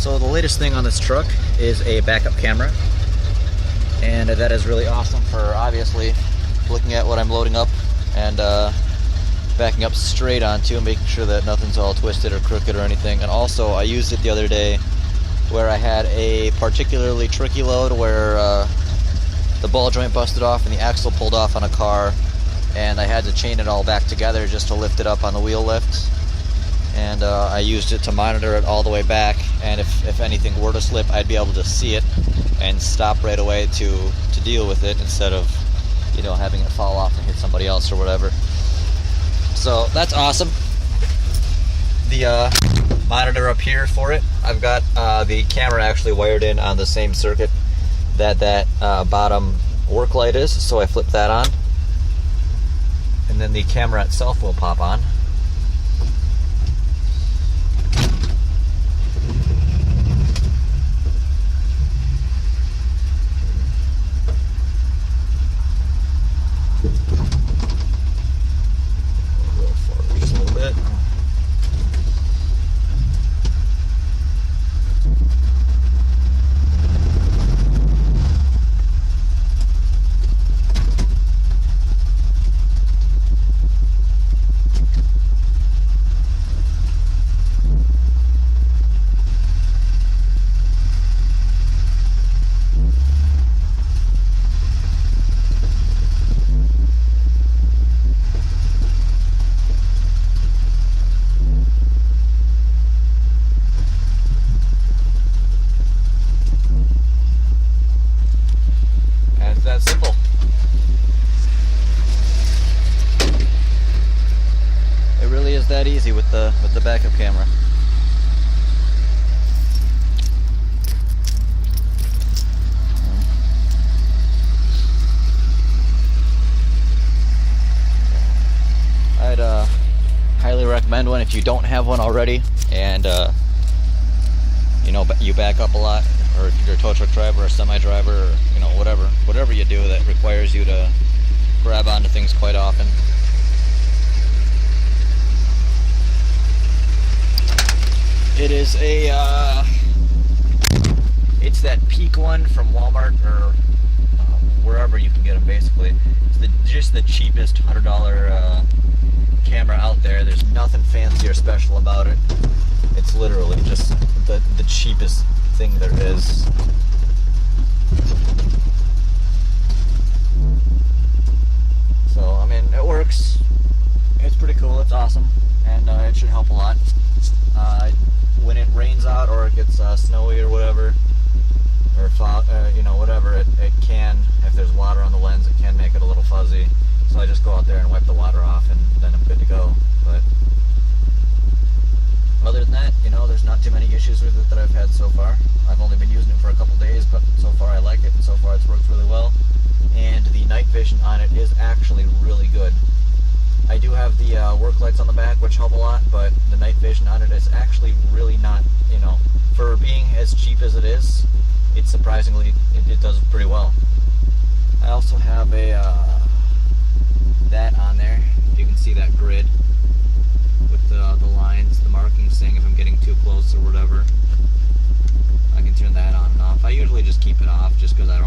So the latest thing on this truck is a backup camera, and that is really awesome for obviously looking at what I'm loading up and backing up straight onto, making sure that nothing's all twisted or crooked or anything. And also I used it the other day where I had a particularly tricky load where the ball joint busted off and the axle pulled off on a car, and I had to chain it all back together just to lift it up on the wheel lift. And I used it to monitor it all the way back, and if anything were to slip, I'd be able to see it and stop right away to deal with it instead of, you know, having it fall off and hit somebody else or whatever. So that's awesome. The monitor up here for it, I've got the camera actually wired in on the same circuit that bottom work light is, so I flip that on, and then the camera itself will pop on. Just a little bit. That simple. It really is that easy with the backup camera. I'd highly recommend one if you don't have one already, and you know, you back up a lot, or if you're a tow truck driver or semi driver, or you know, whatever you do that requires you to grab onto things quite often. It is a it's that Peak one from Walmart or wherever you can get them. Basically, it's just the cheapest $100 camera out there. There's nothing fancy or special about it. It's literally just the cheapest thing there is. So I mean, it works. It's pretty cool. It's awesome, and it should help a lot. When it rains out or it gets snowy or whatever, or you know, whatever, it can, if there's water on the lens, it can make it a little fuzzy. So I just go out there and wipe the water off, and then I'm good to go. But other than that, you know, there's not too many issues with it that I've had so far. I've only been using it for a couple days, but so far I like it, and so far it's worked really well. And the night vision on it is actually really good. I do have the work lights on the back, which help a lot, but the night vision on it is actually really not, you know, for being as cheap as it is, it's surprisingly, it does pretty well. I also have a that on there. You can see that grid with the lines, the markings saying if I'm getting too close or whatever. I can turn that on and off. I usually just keep it off just because I don't